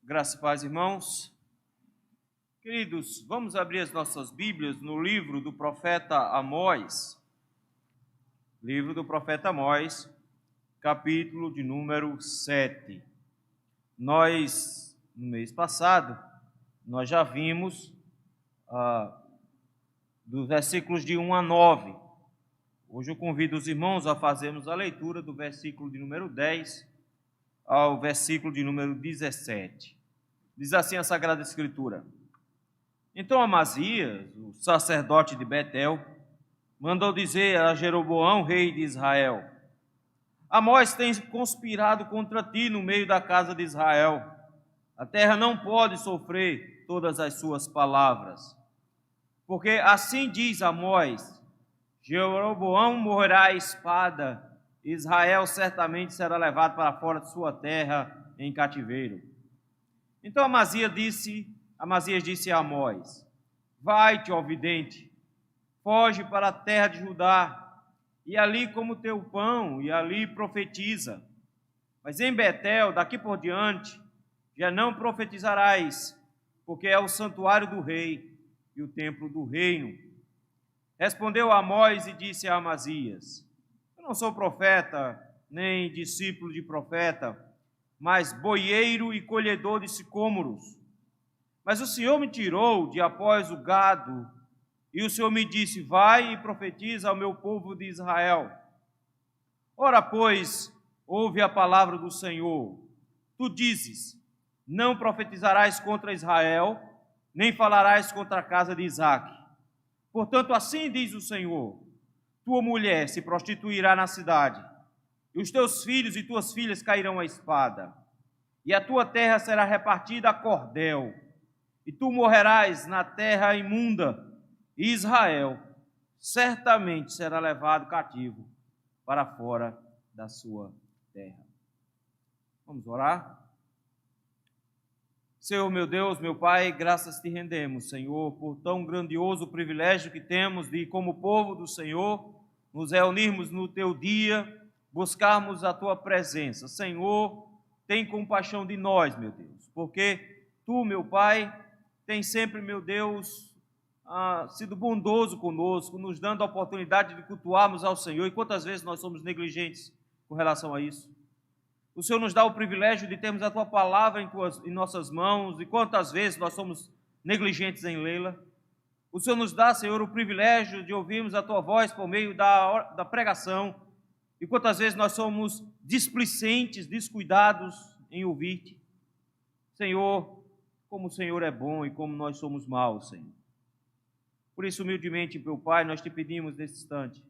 Graça e paz, irmãos. Queridos, vamos abrir as nossas Bíblias no livro do profeta Amós. Livro do profeta Amós, capítulo de número 7. No mês passado, nós já vimos dos versículos de 1 a 9. Hoje eu convido os irmãos a fazermos a leitura do versículo de número 10 ao versículo de número 17. Diz assim a Sagrada Escritura: Então Amazias, o sacerdote de Betel, mandou dizer a Jeroboão, rei de Israel: Amós tem conspirado contra ti no meio da casa de Israel. A terra não pode sofrer todas as suas palavras. Porque assim diz Amós: Jeroboão morrerá à espada, Israel certamente será levado para fora de sua terra em cativeiro. Então Amazias disse a Amós: Vai-te, ó vidente, foge para a terra de Judá, e ali come o teu pão, e ali profetiza. Mas em Betel, daqui por diante, já não profetizarás, porque é o santuário do rei e o templo do reino. Respondeu Amós e disse a Amazias: Eu não sou profeta, nem discípulo de profeta, mas boieiro e colhedor de sicômoros. Mas o Senhor me tirou de após o gado, e o Senhor me disse: Vai e profetiza ao meu povo de Israel. Ora, pois, ouve a palavra do Senhor. Tu dizes: Não profetizarás contra Israel, nem falarás contra a casa de Isaque. Portanto, assim diz o Senhor: Tua mulher se prostituirá na cidade, e os teus filhos e tuas filhas cairão à espada, e a tua terra será repartida a cordel, e tu morrerás na terra imunda, e Israel certamente será levado cativo para fora da sua terra. Vamos orar? Senhor, meu Deus, meu Pai, graças te rendemos, Senhor, por tão grandioso privilégio que temos de, como povo do Senhor, nos reunirmos no teu dia, buscarmos a tua presença. Senhor, tem compaixão de nós, meu Deus, porque tu, meu Pai, tens sempre, meu Deus, sido bondoso conosco, nos dando a oportunidade de cultuarmos ao Senhor. E quantas vezes nós somos negligentes com relação a isso? O Senhor nos dá o privilégio de termos a Tua palavra em nossas mãos, e quantas vezes nós somos negligentes em lê-la. O Senhor nos dá, Senhor, o privilégio de ouvirmos a Tua voz por meio da pregação, e quantas vezes nós somos displicentes, descuidados em ouvir-te. Senhor, como o Senhor é bom e como nós somos maus, Senhor. Por isso, humildemente, meu Pai, nós te pedimos nesse instante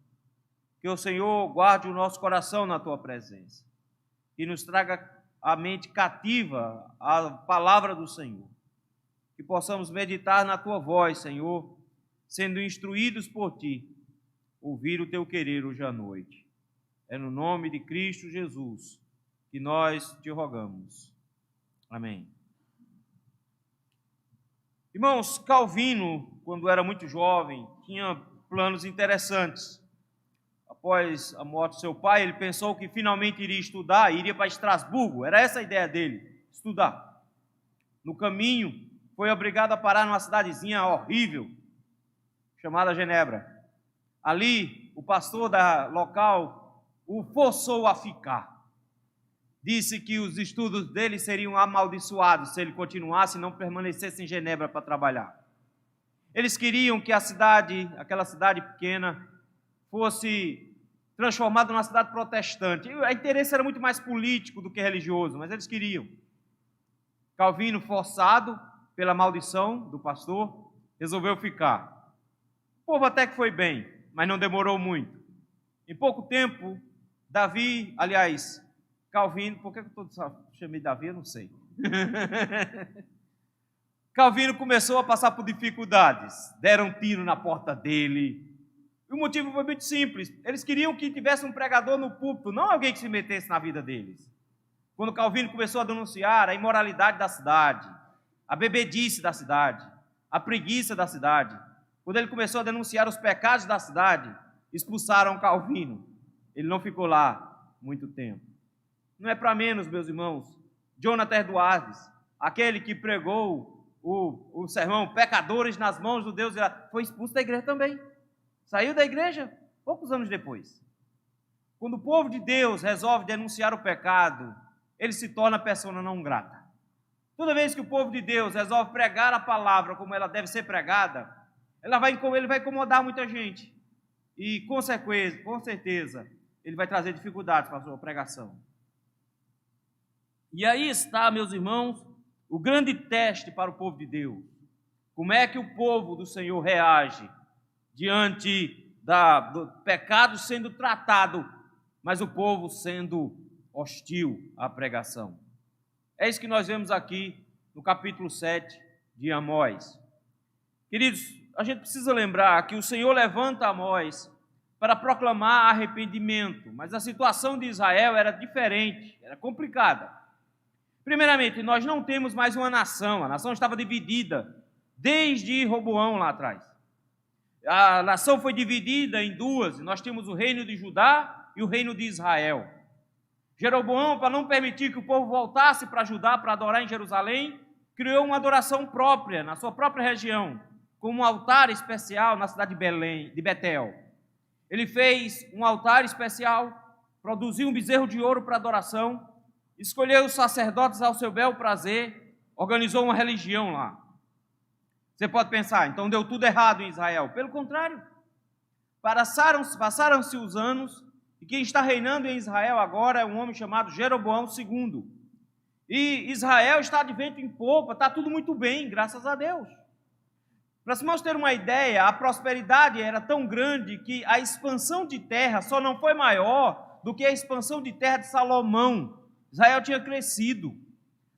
que o Senhor guarde o nosso coração na Tua presença, e nos traga a mente cativa à palavra do Senhor, que possamos meditar na Tua voz, Senhor, sendo instruídos por Ti, ouvir o Teu querer hoje à noite. É no nome de Cristo Jesus que nós te rogamos. Amém. Irmãos, Calvino, quando era muito jovem, tinha planos interessantes. Após a morte do seu pai, ele pensou que finalmente iria estudar, iria para Estrasburgo. Era essa a ideia dele, estudar. No caminho, foi obrigado a parar numa cidadezinha horrível, chamada Genebra. Ali, o pastor da local o forçou a ficar. Disse que os estudos dele seriam amaldiçoados se ele continuasse e não permanecesse em Genebra para trabalhar. Eles queriam que aquela cidade pequena, fosse transformada numa cidade protestante. O interesse era muito mais político do que religioso, mas eles queriam. Calvino, forçado pela maldição do pastor, resolveu ficar. O povo até que foi bem, mas não demorou muito. Em pouco tempo, Calvino, por que eu chamei Davi? Eu não sei. Calvino começou a passar por dificuldades. Deram tiro na porta dele. E o motivo foi muito simples. Eles queriam que tivesse um pregador no púlpito, não alguém que se metesse na vida deles. Quando Calvino começou a denunciar a imoralidade da cidade, a bebedice da cidade, a preguiça da cidade, quando ele começou a denunciar os pecados da cidade, expulsaram Calvino. Ele não ficou lá muito tempo. Não é para menos, meus irmãos. Jonathan Edwards, aquele que pregou o sermão Pecadores nas mãos do Deus, foi expulso da igreja também. Saiu da igreja poucos anos depois. Quando o povo de Deus resolve denunciar o pecado, ele se torna persona não grata. Toda vez que o povo de Deus resolve pregar a palavra como ela deve ser pregada, ele vai incomodar muita gente. E, com certeza, ele vai trazer dificuldades para a sua pregação. E aí está, meus irmãos, o grande teste para o povo de Deus. Como é que o povo do Senhor reage diante do pecado sendo tratado, mas o povo sendo hostil à pregação? É isso que nós vemos aqui no capítulo 7 de Amós. Queridos, a gente precisa lembrar que o Senhor levanta Amós para proclamar arrependimento, mas a situação de Israel era diferente, era complicada. Primeiramente, nós não temos mais uma nação, a nação estava dividida desde Roboão lá atrás. A nação foi dividida em duas, nós temos o reino de Judá e o reino de Israel. Jeroboão, para não permitir que o povo voltasse para Judá para adorar em Jerusalém, criou uma adoração própria, na sua própria região, com um altar especial na cidade de Betel. Ele fez um altar especial, produziu um bezerro de ouro para adoração, escolheu os sacerdotes ao seu bel prazer, organizou uma religião lá. Você pode pensar, então deu tudo errado em Israel. Pelo contrário, passaram-se os anos, e quem está reinando em Israel agora é um homem chamado Jeroboão II. E Israel está de vento em popa, está tudo muito bem, graças a Deus. Para os irmãos terem uma ideia, a prosperidade era tão grande que a expansão de terra só não foi maior do que a expansão de terra de Salomão. Israel tinha crescido,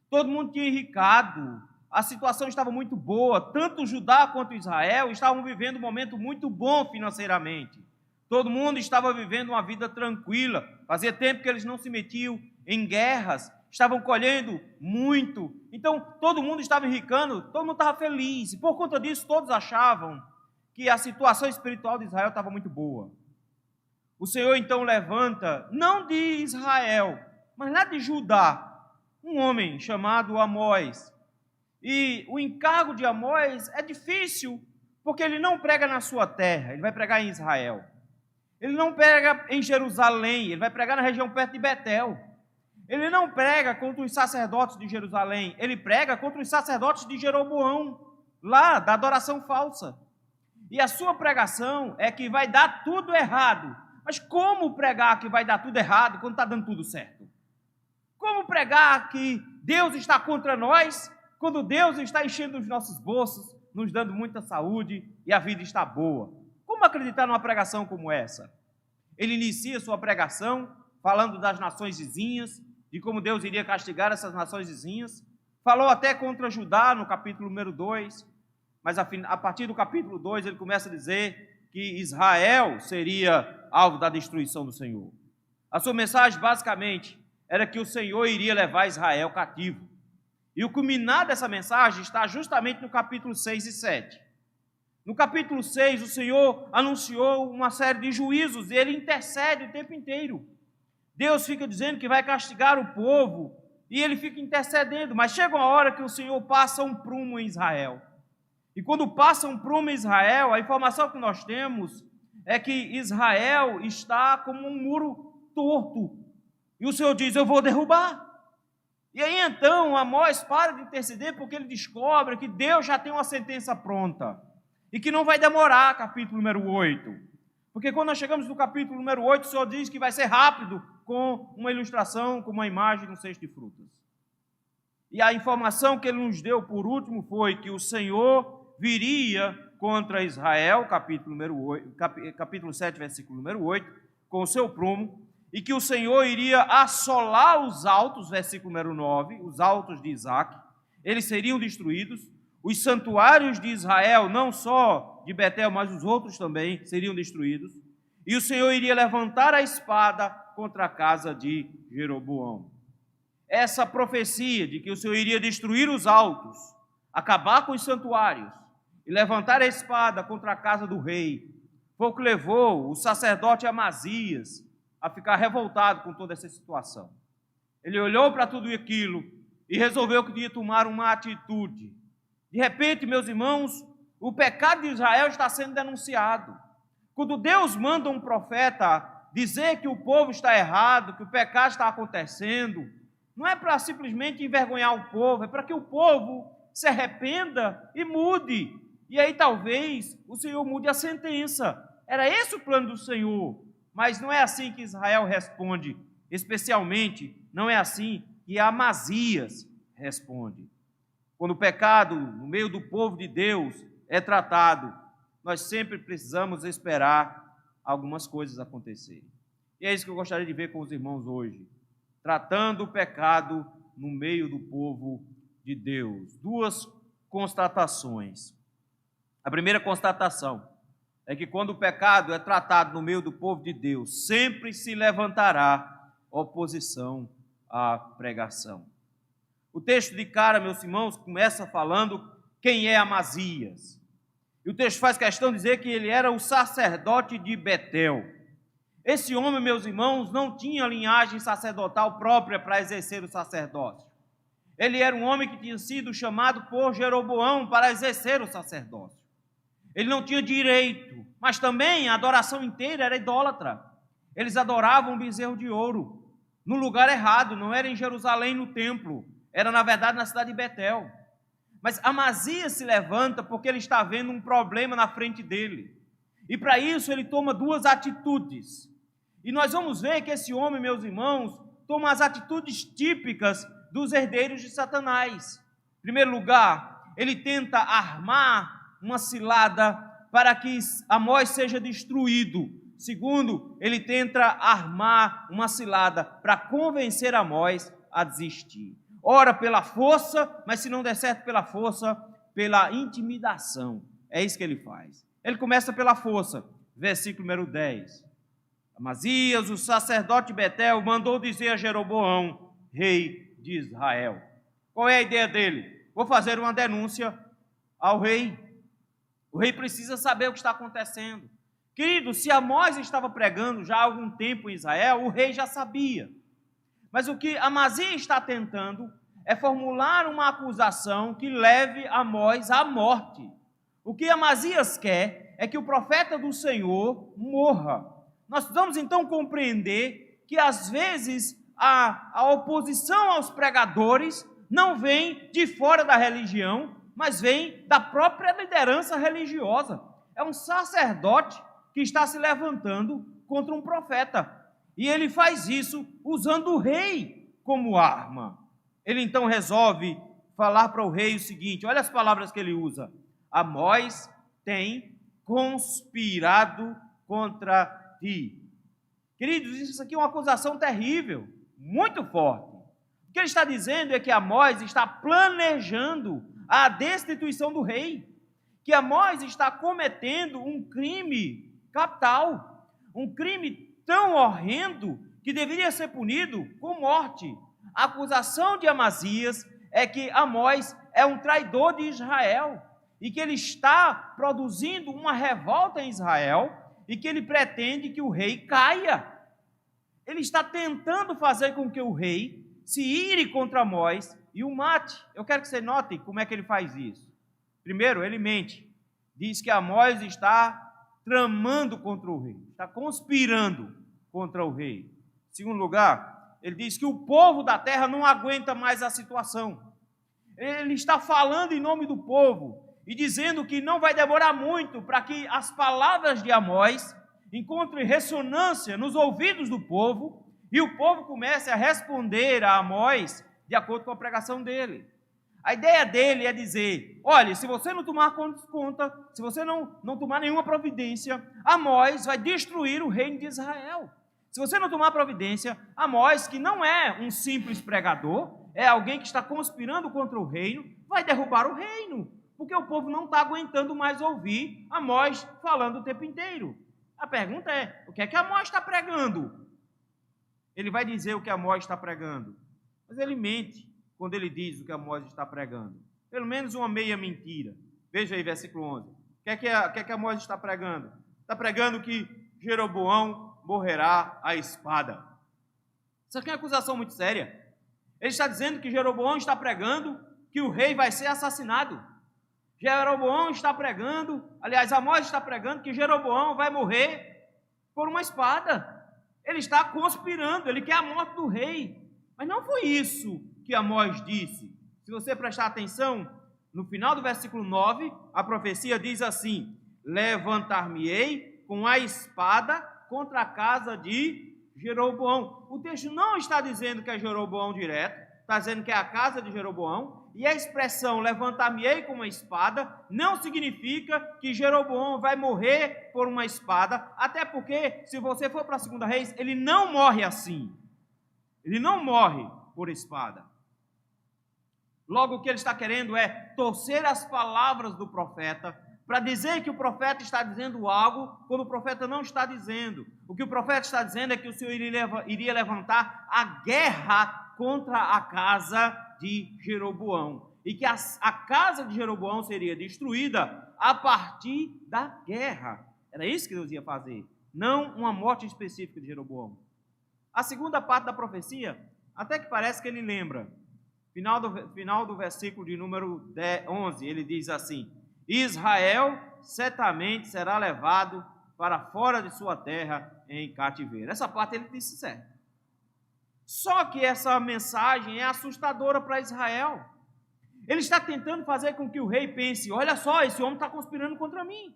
todo mundo tinha enricado, a situação estava muito boa, tanto Judá quanto Israel estavam vivendo um momento muito bom financeiramente. Todo mundo estava vivendo uma vida tranquila, fazia tempo que eles não se metiam em guerras, estavam colhendo muito, então todo mundo estava enricando, todo mundo estava feliz, e por conta disso todos achavam que a situação espiritual de Israel estava muito boa. O Senhor então levanta, não de Israel, mas lá de Judá, um homem chamado Amós. E o encargo de Amós é difícil, porque ele não prega na sua terra, ele vai pregar em Israel. Ele não prega em Jerusalém, ele vai pregar na região perto de Betel. Ele não prega contra os sacerdotes de Jerusalém, ele prega contra os sacerdotes de Jeroboão, lá da adoração falsa. E a sua pregação é que vai dar tudo errado. Mas como pregar que vai dar tudo errado quando está dando tudo certo? Como pregar que Deus está contra nós quando Deus está enchendo os nossos bolsos, nos dando muita saúde e a vida está boa? Como acreditar numa pregação como essa? Ele inicia sua pregação falando das nações vizinhas, de como Deus iria castigar essas nações vizinhas. Falou até contra Judá no capítulo número 2, mas a partir do capítulo 2 ele começa a dizer que Israel seria alvo da destruição do Senhor. A sua mensagem basicamente era que o Senhor iria levar Israel cativo. E o culminar dessa mensagem está justamente no capítulo 6 e 7. No capítulo 6, o Senhor anunciou uma série de juízos e ele intercede o tempo inteiro. Deus fica dizendo que vai castigar o povo e ele fica intercedendo, mas chega uma hora que o Senhor passa um prumo em Israel. E quando passa um prumo em Israel, a informação que nós temos é que Israel está como um muro torto. E o Senhor diz, eu vou derrubar. E aí então Amós para de interceder porque ele descobre que Deus já tem uma sentença pronta. E que não vai demorar, capítulo número 8. Porque quando nós chegamos no capítulo número 8, o Senhor diz que vai ser rápido, com uma ilustração, com uma imagem no cesto de frutas. E a informação que ele nos deu por último foi que o Senhor viria contra Israel, capítulo 7, versículo número 8, com o seu prumo, e que o Senhor iria assolar os altos, versículo número 9, os altos de Isaac, eles seriam destruídos, os santuários de Israel, não só de Betel, mas os outros também seriam destruídos, e o Senhor iria levantar a espada contra a casa de Jeroboão. Essa profecia de que o Senhor iria destruir os altos, acabar com os santuários e levantar a espada contra a casa do rei, foi o que levou o sacerdote Amazias a ficar revoltado com toda essa situação. Ele olhou para tudo aquilo e resolveu que ia tomar uma atitude. De repente, meus irmãos, o pecado de Israel está sendo denunciado. Quando Deus manda um profeta dizer que o povo está errado, que o pecado está acontecendo, não é para simplesmente envergonhar o povo, é para que o povo se arrependa e mude. E aí talvez o Senhor mude a sentença. Era esse o plano do Senhor. Mas não é assim que Israel responde. Especialmente, não é assim que Amazias responde. Quando o pecado no meio do povo de Deus é tratado, nós sempre precisamos esperar algumas coisas acontecerem. E é isso que eu gostaria de ver com os irmãos hoje. Tratando o pecado no meio do povo de Deus. Duas constatações. A primeira constatação é que quando o pecado é tratado no meio do povo de Deus, sempre se levantará oposição à pregação. O texto de cara, meus irmãos, começa falando quem é Amazias. E o texto faz questão de dizer que ele era o sacerdote de Betel. Esse homem, meus irmãos, não tinha linhagem sacerdotal própria para exercer o sacerdócio. Ele era um homem que tinha sido chamado por Jeroboão para exercer o sacerdócio. Ele não tinha direito, mas também a adoração inteira era idólatra. Eles adoravam um bezerro de ouro, no lugar errado, não era em Jerusalém, no templo, era na verdade na cidade de Betel. Mas Amazias se levanta porque ele está vendo um problema na frente dele. E para isso ele toma duas atitudes. E nós vamos ver que esse homem, meus irmãos, toma as atitudes típicas dos herdeiros de Satanás. Em primeiro lugar, ele tenta armar uma cilada para que Amós seja destruído. Segundo, ele tenta armar uma cilada para convencer Amós a desistir. Ora pela força, mas se não der certo pela força, pela intimidação. É isso que ele faz. Ele começa pela força. Versículo número 10. Amazias, o sacerdote de Betel, mandou dizer a Jeroboão, rei de Israel. Qual é a ideia dele? Vou fazer uma denúncia ao rei. O rei precisa saber o que está acontecendo. Querido, se Amós estava pregando já há algum tempo em Israel, o rei já sabia. Mas o que Amazias está tentando é formular uma acusação que leve Amós à morte. O que Amazias quer é que o profeta do Senhor morra. Nós precisamos então compreender que às vezes a oposição aos pregadores não vem de fora da religião, mas vem da própria liderança religiosa. É um sacerdote que está se levantando contra um profeta. E ele faz isso usando o rei como arma. Ele então resolve falar para o rei o seguinte, olha as palavras que ele usa. Amós tem conspirado contra ti. Queridos, isso aqui é uma acusação terrível, muito forte. O que ele está dizendo é que Amós está planejando a destituição do rei, que Amós está cometendo um crime capital, um crime tão horrendo que deveria ser punido com morte. A acusação de Amazias é que Amós é um traidor de Israel e que ele está produzindo uma revolta em Israel e que ele pretende que o rei caia. Ele está tentando fazer com que o rei se ire contra Amós e o mate. Eu quero que você note como é que ele faz isso. Primeiro, ele mente. Diz que Amós está tramando contra o rei, está conspirando contra o rei. Em segundo lugar, ele diz que o povo da terra não aguenta mais a situação. Ele está falando em nome do povo e dizendo que não vai demorar muito para que as palavras de Amós encontrem ressonância nos ouvidos do povo e o povo comece a responder a Amós de acordo com a pregação dele. A ideia dele é dizer, olha, se você não tomar conta, se você não tomar nenhuma providência, Amós vai destruir o reino de Israel. Se você não tomar providência, Amós, que não é um simples pregador, é alguém que está conspirando contra o reino, vai derrubar o reino, porque o povo não está aguentando mais ouvir Amós falando o tempo inteiro. A pergunta é, o que é que Amós está pregando? Ele vai dizer o que Amós está pregando, mas ele mente quando ele diz o que Amós está pregando. Pelo menos uma meia mentira. Veja aí, versículo 11. O que é que Amós está pregando? Está pregando que Jeroboão morrerá à espada. Isso aqui é uma acusação muito séria. Ele está dizendo que Jeroboão está pregando que o rei vai ser assassinado. Jeroboão está pregando, aliás, Amós está pregando que Jeroboão vai morrer por uma espada. Ele está conspirando, ele quer a morte do rei. Mas não foi isso que Amós disse. Se você prestar atenção, no final do versículo 9, a profecia diz assim: levantar-me-ei com a espada contra a casa de Jeroboão. O texto não está dizendo que é Jeroboão direto, está dizendo que é a casa de Jeroboão. E a expressão levantar-me-ei com uma espada não significa que Jeroboão vai morrer por uma espada, até porque, se você for para a 2 Reis, ele não morre assim. Ele não morre por espada. Logo, o que ele está querendo é torcer as palavras do profeta para dizer que o profeta está dizendo algo quando o profeta não está dizendo. O que o profeta está dizendo é que o Senhor iria levantar a guerra contra a casa de Jeroboão. E que a casa de Jeroboão seria destruída a partir da guerra. Era isso que Deus ia fazer, não uma morte específica de Jeroboão. A segunda parte da profecia, até que parece que ele lembra. Final do versículo de número 11, ele diz assim: Israel certamente será levado para fora de sua terra em cativeiro. Essa parte ele disse certo. Só que essa mensagem é assustadora para Israel. Ele está tentando fazer com que o rei pense: olha só, esse homem está conspirando contra mim.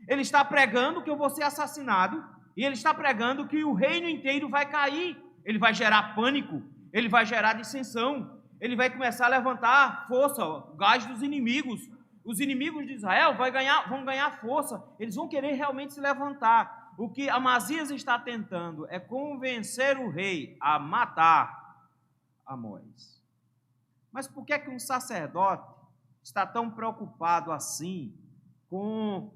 Ele está pregando que eu vou ser assassinado, e ele está pregando que o reino inteiro vai cair. Ele vai gerar pânico, ele vai gerar dissensão, ele vai começar a levantar força, o gás dos inimigos. Os inimigos de Israel vão ganhar força, eles vão querer realmente se levantar. O que Amazias está tentando é convencer o rei a matar Amós. Mas por que é que um sacerdote está tão preocupado assim com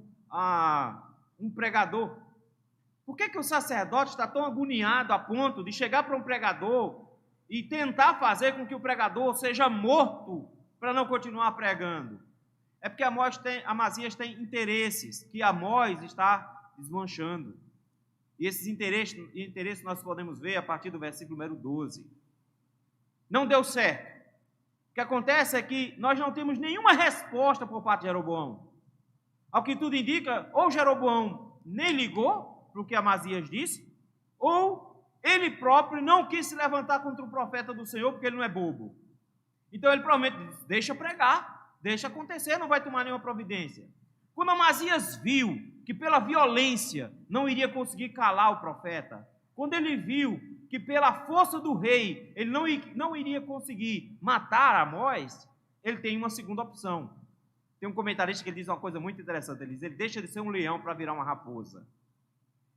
um pregador? Por que que o sacerdote está tão agoniado a ponto de chegar para um pregador e tentar fazer com que o pregador seja morto para não continuar pregando? É porque Amazias tem interesses que Amós está desmanchando. E esses interesses nós podemos ver a partir do versículo número 12. Não deu certo. O que acontece é que nós não temos nenhuma resposta por parte de Jeroboão. Ao que tudo indica, ou Jeroboão nem ligou para o que Amazias disse, ou ele próprio não quis se levantar contra o profeta do Senhor, porque ele não é bobo. Então ele provavelmente diz: deixa pregar, deixa acontecer, não vai tomar nenhuma providência. Quando Amazias viu que pela violência não iria conseguir calar o profeta, quando ele viu que pela força do rei ele não iria conseguir matar Amós, ele tem uma segunda opção. Tem um comentarista que diz uma coisa muito interessante, ele diz: ele deixa de ser um leão para virar uma raposa.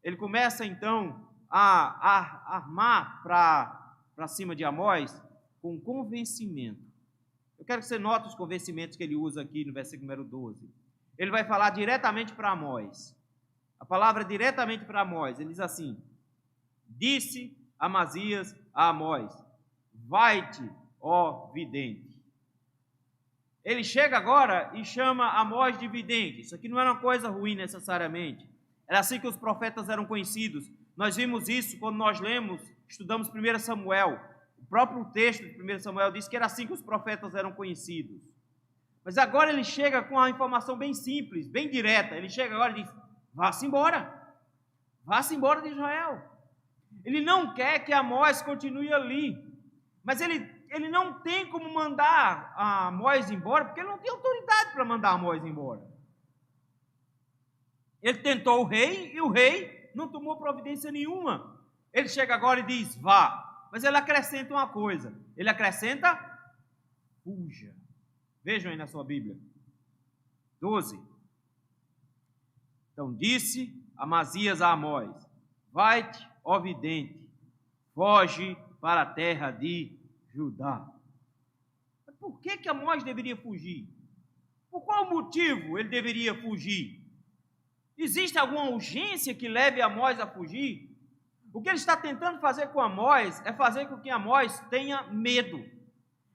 Ele começa então a armar para cima de Amós com convencimento. Eu quero que você note os convencimentos que ele usa aqui no versículo número 12. Ele vai falar diretamente para Amós. A palavra diretamente para Amós. Ele diz assim: disse Amazias a Amós: vai-te, ó vidente. Ele chega agora e chama Amós de vidente. Isso aqui não era uma coisa ruim necessariamente. Era assim que os profetas eram conhecidos. Nós vimos isso quando nós estudamos 1 Samuel. O próprio texto de 1 Samuel diz que era assim que os profetas eram conhecidos. Mas agora ele chega com uma informação bem simples, bem direta. Ele chega agora e diz: vá-se embora. Vá-se embora de Israel. Ele não quer que Amós continue ali. Mas ele não tem como mandar Amós embora, porque ele não tem autoridade para mandar Amós embora. Ele tentou o rei e o rei não tomou providência nenhuma. Ele chega agora e diz: vá. Mas ele acrescenta uma coisa. Ele acrescenta: fuja. Vejam aí na sua Bíblia. 12. Então disse Amazias a Amós: vai-te, ó vidente, foge para a terra de Judá. Mas por que Amós deveria fugir? Por qual motivo ele deveria fugir? Existe alguma urgência que leve Amós a fugir? O que ele está tentando fazer com Amós é fazer com que Amós tenha medo.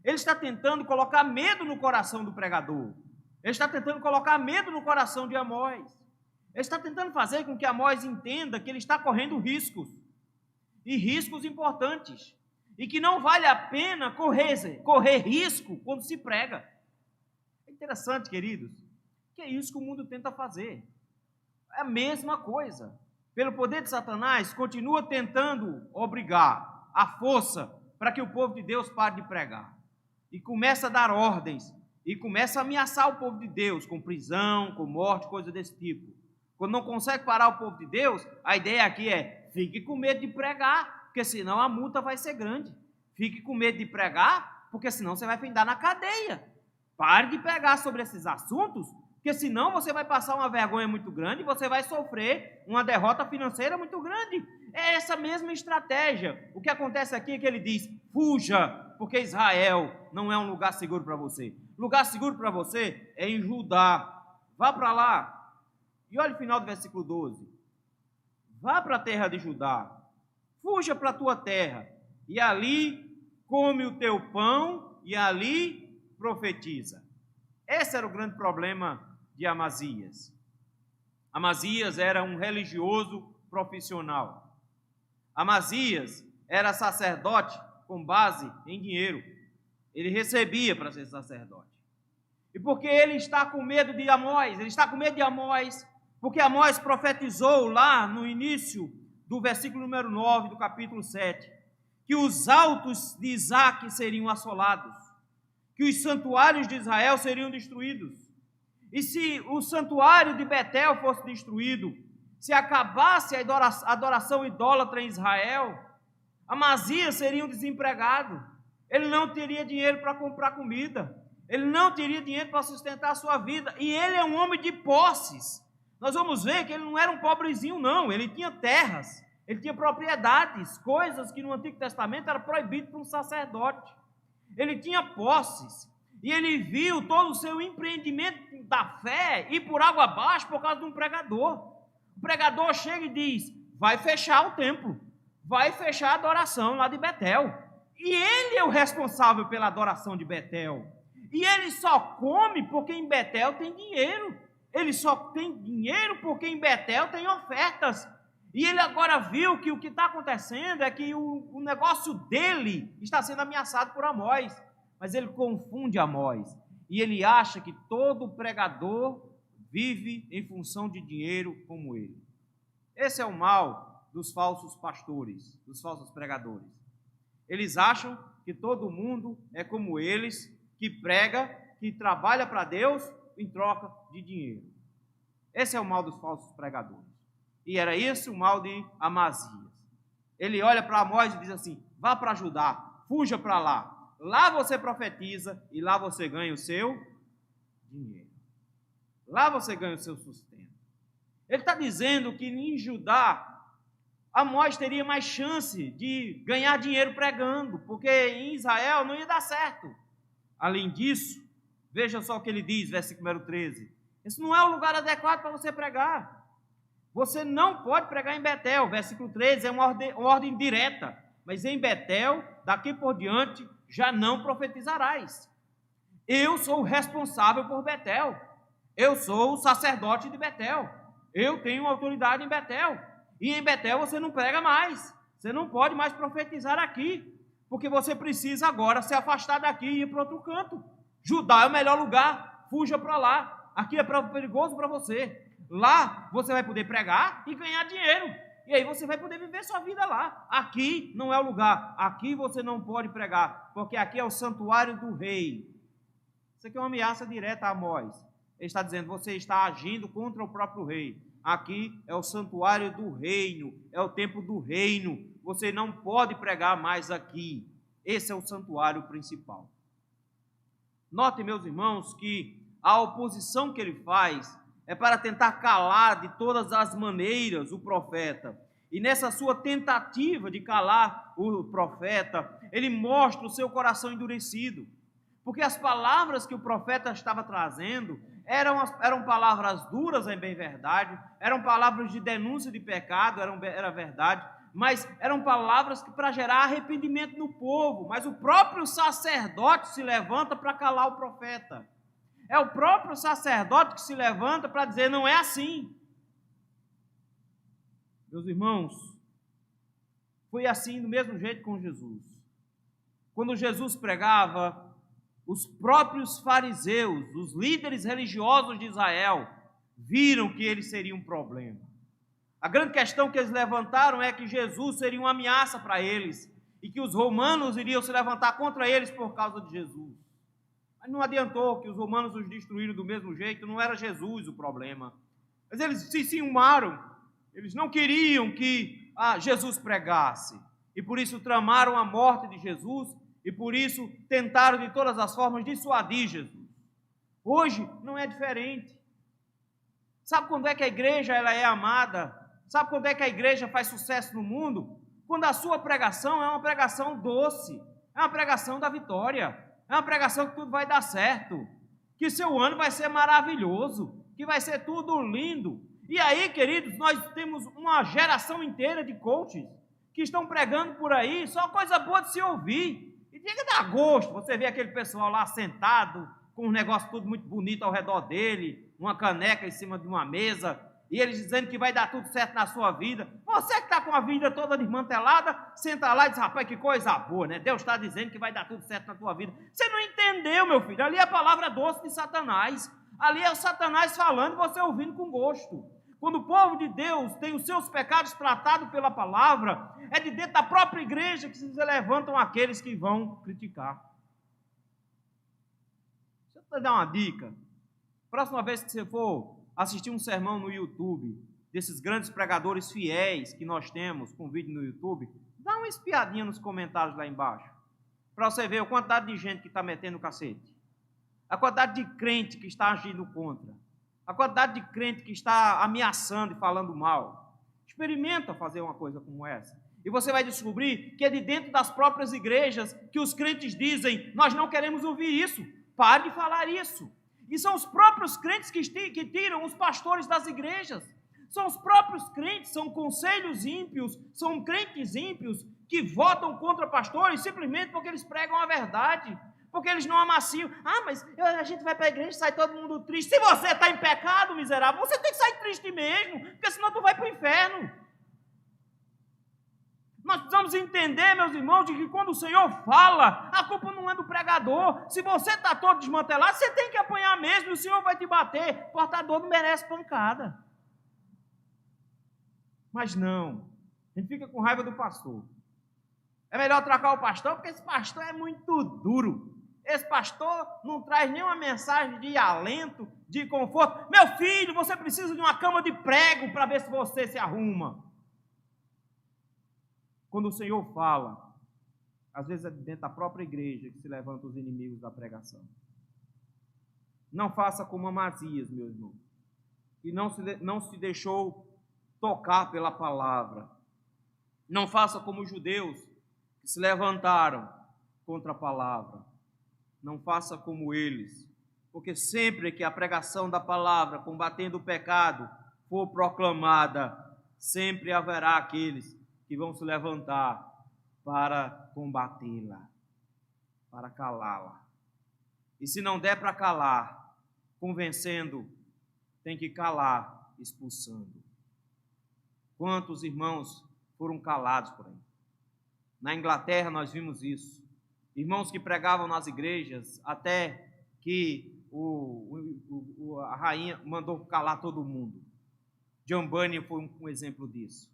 Ele está tentando colocar medo no coração do pregador. Ele está tentando colocar medo no coração de Amós. Ele está tentando fazer com que Amós entenda que ele está correndo riscos. E riscos importantes. e que não vale a pena correr risco quando se prega. É interessante, queridos, que é isso que o mundo tenta fazer. É a mesma coisa. Pelo poder de Satanás, continua tentando obrigar à força para que o povo de Deus pare de pregar. E começa a dar ordens, e começa a ameaçar o povo de Deus com prisão, com morte, coisa desse tipo. Quando não consegue parar o povo de Deus, a ideia aqui é: fique com medo de pregar, porque senão a multa vai ser grande. Fique com medo de pregar, porque senão você vai findar na cadeia. Pare de pregar sobre esses assuntos, porque senão você vai passar uma vergonha muito grande e você vai sofrer uma derrota financeira muito grande. É essa mesma estratégia. O que acontece aqui é que ele diz: fuja, porque Israel não é um lugar seguro para você. Lugar seguro para você é em Judá. Vá para lá. E olha o final do versículo 12. Vá para a terra de Judá. Fuja para a tua terra. E ali come o teu pão e ali profetiza. Esse era o grande problema de Amazias. Amazias era um religioso profissional. Amazias era sacerdote com base em dinheiro. Ele recebia para ser sacerdote. E porque ele está com medo de Amós, porque Amós profetizou lá no início do versículo número 9 do capítulo 7, que os altos de Isaque seriam assolados, que os santuários de Israel seriam destruídos. E se o santuário de Betel fosse destruído, se acabasse a adoração idólatra em Israel, Amazias seria um desempregado. Ele não teria dinheiro para comprar comida. Ele não teria dinheiro para sustentar a sua vida. E ele é um homem de posses. Nós vamos ver que ele não era um pobrezinho, não. Ele tinha terras, ele tinha propriedades, coisas que no Antigo Testamento era proibido para um sacerdote. Ele tinha posses. E ele viu todo o seu empreendimento da fé ir por água abaixo por causa de um pregador. O pregador chega e diz: vai fechar o templo, vai fechar a adoração lá de Betel. E ele é o responsável pela adoração de Betel. E ele só come porque em Betel tem dinheiro. Ele só tem dinheiro porque em Betel tem ofertas. E ele agora viu que o que está acontecendo é que o negócio dele está sendo ameaçado por Amós. Mas ele confunde Amós. E ele acha que todo pregador vive em função de dinheiro como ele. Esse é o mal dos falsos pastores, dos falsos pregadores. Eles acham que todo mundo é como eles, que prega, que trabalha para Deus em troca de dinheiro. Esse é o mal dos falsos pregadores. E era esse o mal de Amazias. Ele olha para Amós e diz assim: vá para Judá, fuja para lá. Lá você profetiza e lá você ganha o seu dinheiro. Lá você ganha o seu sustento. Ele está dizendo que em Judá, Amós teria mais chance de ganhar dinheiro pregando, porque em Israel não ia dar certo. Além disso, veja só o que ele diz, versículo número 13. Esse não é o lugar adequado para você pregar. Você não pode pregar em Betel. Versículo 13 é uma ordem direta. Mas em Betel, daqui por diante, já não profetizarás. Eu sou o responsável por Betel. Eu sou o sacerdote de Betel. Eu tenho autoridade em Betel. E em Betel você não prega mais. Você não pode mais profetizar aqui. Porque você precisa agora se afastar daqui e ir para outro canto. Judá é o melhor lugar. Fuja para lá. Aqui é perigoso para você. Lá você vai poder pregar e ganhar dinheiro. E aí você vai poder viver sua vida lá. Aqui não é o lugar. Aqui você não pode pregar. Porque aqui é o santuário do rei. Isso aqui é uma ameaça direta a Amós. Ele está dizendo: você está agindo contra o próprio rei. Aqui é o santuário do reino. É o templo do reino. Você não pode pregar mais aqui. Esse é o santuário principal. Notem, meus irmãos, que a oposição que ele faz é para tentar calar de todas as maneiras o profeta. E nessa sua tentativa de calar o profeta, ele mostra o seu coração endurecido. Porque as palavras que o profeta estava trazendo eram palavras duras, é bem verdade, eram palavras de denúncia de pecado, era verdade, mas eram palavras para gerar arrependimento no povo. Mas o próprio sacerdote se levanta para calar o profeta. É o próprio sacerdote que se levanta para dizer: não é assim. Meus irmãos, foi assim do mesmo jeito com Jesus. quando Jesus pregava, os próprios fariseus, os líderes religiosos de Israel, viram que ele seria um problema. A grande questão que eles levantaram é que Jesus seria uma ameaça para eles e que os romanos iriam se levantar contra eles por causa de Jesus. Mas não adiantou, que os romanos os destruíram do mesmo jeito, não era Jesus o problema. Mas eles se ciumaram, eles não queriam que Jesus pregasse, e por isso tramaram a morte de Jesus, e por isso tentaram de todas as formas dissuadir Jesus. Hoje não é diferente. Sabe quando é que a igreja ela é amada? Sabe quando é que a igreja faz sucesso no mundo? Quando a sua pregação é uma pregação doce, é uma pregação da vitória, é uma pregação que tudo vai dar certo, que seu ano vai ser maravilhoso, que vai ser tudo lindo. E aí, queridos, nós temos uma geração inteira de coaches que estão pregando por aí, só coisa boa de se ouvir. E chega a dar gosto, você vê aquele pessoal lá sentado, com um negócio tudo muito bonito ao redor dele, uma caneca em cima de uma mesa, e eles dizendo que vai dar tudo certo na sua vida. Você que está com a vida toda desmantelada, senta lá e diz, rapaz, que coisa boa, né? Deus está dizendo que vai dar tudo certo na tua vida. Você não entendeu, meu filho, ali é a palavra doce de Satanás, ali é o Satanás falando e você ouvindo com gosto. Quando o povo de Deus tem os seus pecados tratados pela palavra, é de dentro da própria igreja que se levantam aqueles que vão criticar. Deixa eu te dar uma dica. Próxima vez que você for assistir um sermão no YouTube, desses grandes pregadores fiéis que nós temos com vídeo no YouTube, dá uma espiadinha nos comentários lá embaixo, para você ver a quantidade de gente que está metendo o cacete, a quantidade de crente que está agindo contra, a quantidade de crente que está ameaçando e falando mal. Experimenta fazer uma coisa como essa, e você vai descobrir que é de dentro das próprias igrejas que os crentes dizem, nós não queremos ouvir isso, pare de falar isso. E são os próprios crentes que tiram os pastores das igrejas. São os próprios crentes, são conselhos ímpios, são crentes ímpios que votam contra pastores simplesmente porque eles pregam a verdade, porque eles não amaciam. Mas a gente vai para a igreja e sai todo mundo triste. Se você está em pecado, miserável, você tem que sair triste mesmo, porque senão tu vai para o inferno. Nós precisamos entender, meus irmãos, de que quando o Senhor fala, a culpa não é do pregador. Se você está todo desmantelado, você tem que apanhar mesmo, e o Senhor vai te bater. Portador não merece pancada. Mas não, a gente fica com raiva do pastor. É melhor trocar o pastor, porque esse pastor é muito duro. Esse pastor não traz nenhuma mensagem de alento, de conforto. Meu filho, você precisa de uma cama de prego para ver se você se arruma. Quando o Senhor fala, às vezes é dentro da própria igreja que se levantam os inimigos da pregação. Não faça como Amazias, meu irmão, que não se deixou tocar pela palavra. Não faça como os judeus que se levantaram contra a palavra. Não faça como eles, porque sempre que a pregação da palavra, combatendo o pecado, for proclamada, sempre haverá aqueles que vão se levantar para combatê-la, para calá-la. E se não der para calar, convencendo, tem que calar, expulsando. Quantos irmãos foram calados por aí? Na Inglaterra nós vimos isso. Irmãos que pregavam nas igrejas, até que a rainha mandou calar todo mundo. John Bunyan foi um exemplo disso.